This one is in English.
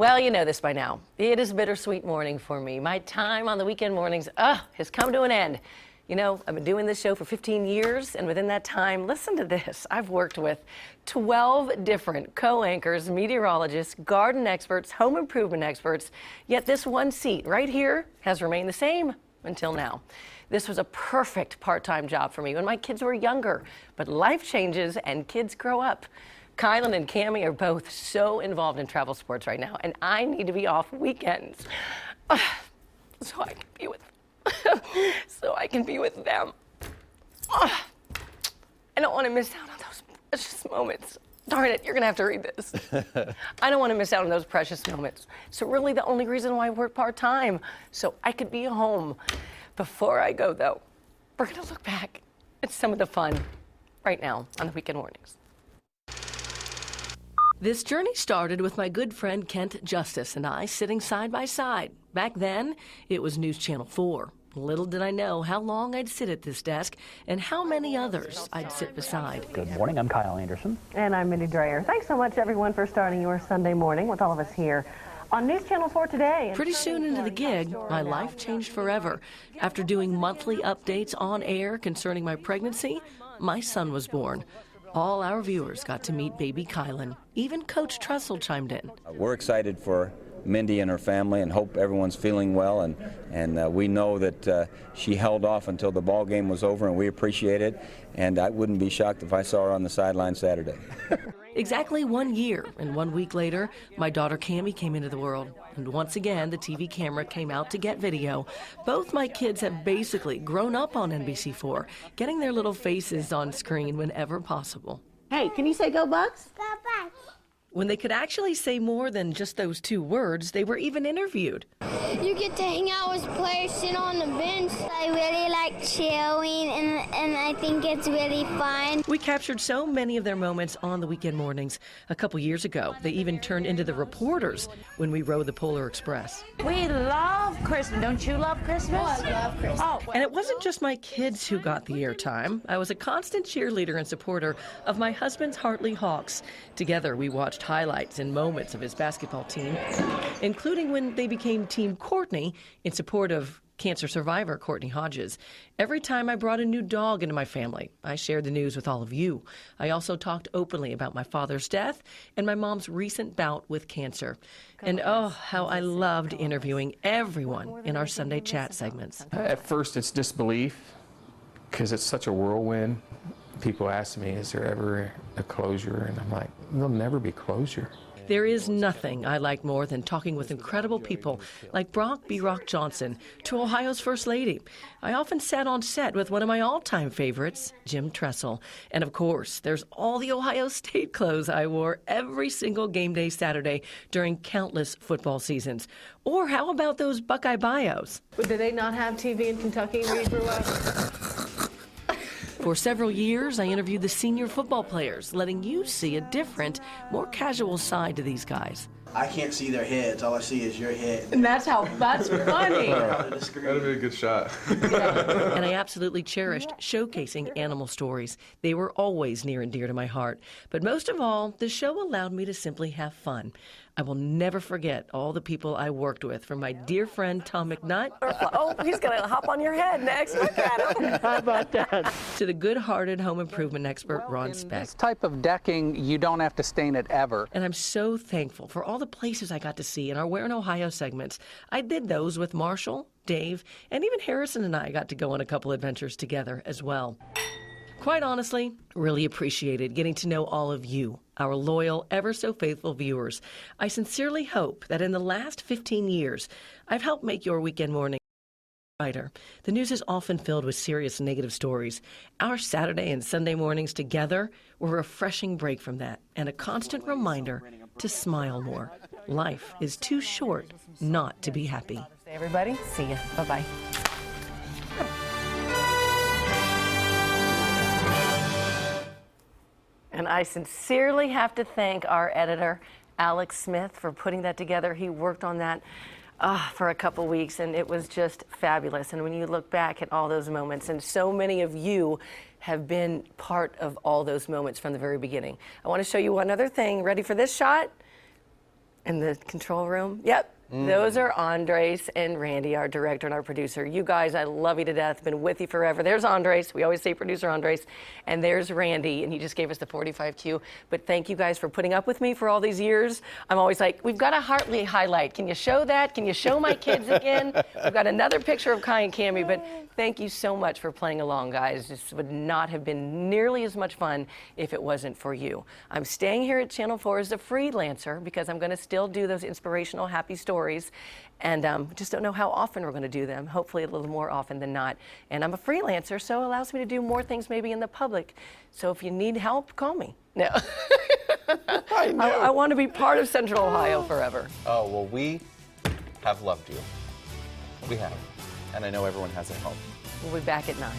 Well, you know this by now. It is a bittersweet morning for me. My time on the weekend mornings has come to an end. You know, I've been doing this show for 15 years, and within that time, listen to this, I've worked with 12 different co-anchors, meteorologists, garden experts, home improvement experts, yet this one seat right here has remained the same until now. This was a perfect part-time job for me when my kids were younger, but life changes and kids grow up. Kylan and Cammie are both so involved in travel sports right now, and I need to be off weekends so I can be with them. I don't want to miss out on those precious moments. Darn it, you're going to have to read this. I don't want to miss out on those precious moments. So really the only reason why I work part-time, so I could be home. Before I go, though, we're going to look back at some of the fun right now on the weekend mornings. This journey started with my good friend Kent Justice and I sitting side by side. Back then, it was News Channel 4. Little did I know how long I'd sit at this desk and how many others I'd sit beside. Good morning, I'm Kyle Anderson. And I'm Mindy Drayer. Thanks so much, everyone, for starting your Sunday morning with all of us here on News Channel 4 today. Pretty soon into the gig, my life changed forever. After doing monthly updates on air concerning my pregnancy, my son was born. All our viewers got to meet baby Kylan. Even Coach Tressel chimed in. We're excited for Mindy and her family and hope everyone's feeling well, and we know that she held off until the ball game was over, and we appreciate it, and I wouldn't be shocked if I saw her on the sideline Saturday. Exactly 1 year, and 1 week later, my daughter Cammie came into the world. And once again, the TV camera came out to get video. Both my kids have basically grown up on NBC4, getting their little faces on screen whenever possible. Hey, can you say go Bucks? Go Bucks. When they could actually say more than just those 2 words, they were even interviewed. You get to hang out with players, sit on the bench. I really like chilling, and I think it's really fun. We captured so many of their moments on the weekend mornings. A couple years ago, they even turned into the reporters when we rode the Polar Express. We love Christmas. Don't you love Christmas? Oh, I love Christmas. Oh, And it wasn't just my kids who got the airtime. I was a constant cheerleader and supporter of my husband's Hartley Hawks. Together, we watched highlights and moments of his basketball team, including when they became Team Courtney in support of cancer survivor Courtney Hodges. Every time I brought a new dog into my family, I shared the news with all of you. I also talked openly about my father's death and my mom's recent bout with cancer. And oh, how I loved interviewing everyone in our Sunday chat segments. At first, it's disbelief because it's such a whirlwind. People ask me, is there ever a closure? And I'm like, there'll never be closure. There is nothing I like more than talking with incredible people like Brock B. Rock Johnson to Ohio's First Lady. I often sat on set with one of my all-time favorites, Jim Tressel. And of course, there's all the Ohio State clothes I wore every single game day Saturday during countless football seasons. Or how about those Buckeye bios? Did they not have TV in Kentucky where you grew up? For several years, I interviewed the senior football players, letting you see a different, more casual side to these guys. I can't see their heads. All I see is your head. And that's funny. That'd be a good shot. And I absolutely cherished showcasing animal stories. They were always near and dear to my heart. But most of all, the show allowed me to simply have fun. I will never forget all the people I worked with, from my dear friend Tom McNutt. Oh, he's going to hop on your head next. Look at him. How about that? To the good-hearted home improvement expert Ron Speck. This type of decking, you don't have to stain it ever. And I'm so thankful for all the places I got to see in our Where in Ohio segments. I did those with Marshall, Dave, and even Harrison and I got to go on a couple adventures together as well. Quite honestly, really appreciated getting to know all of you, our loyal, ever so faithful viewers. I sincerely hope that in the last 15 years, I've helped make your weekend morning brighter. The news is often filled with serious negative stories. Our Saturday and Sunday mornings together were a refreshing break from that and a constant reminder to smile more. Life is too short not to be happy. Everybody, see ya. Bye-bye. And I sincerely have to thank our editor, Alex Smith, for putting that together. He worked on that for a couple weeks, and it was just fabulous. And when you look back at all those moments, and so many of you have been part of all those moments from the very beginning. I want to show you one other thing. Ready for this shot? In the control room? Yep. Those are Andres and Randy, our director and our producer. You guys, I love you to death. Been with you forever. There's Andres. We always say producer Andres. And there's Randy. And he just gave us the 45 cue. But thank you guys for putting up with me for all these years. I'm always like, we've got a Hartley highlight. Can you show that? Can you show my kids again? We've got another picture of Kai and Cammy. But thank you so much for playing along, guys. This would not have been nearly as much fun if it wasn't for you. I'm staying here at Channel 4 as a freelancer because I'm going to still do those inspirational, happy stories. And just don't know how often we're going to do them. Hopefully a little more often than not. And I'm a freelancer, so it allows me to do more things maybe in the public. So if you need help, call me. No. I want to be part of Central Ohio forever. Oh, well, we have loved you. We have. And I know everyone has at home. We'll be back at 9.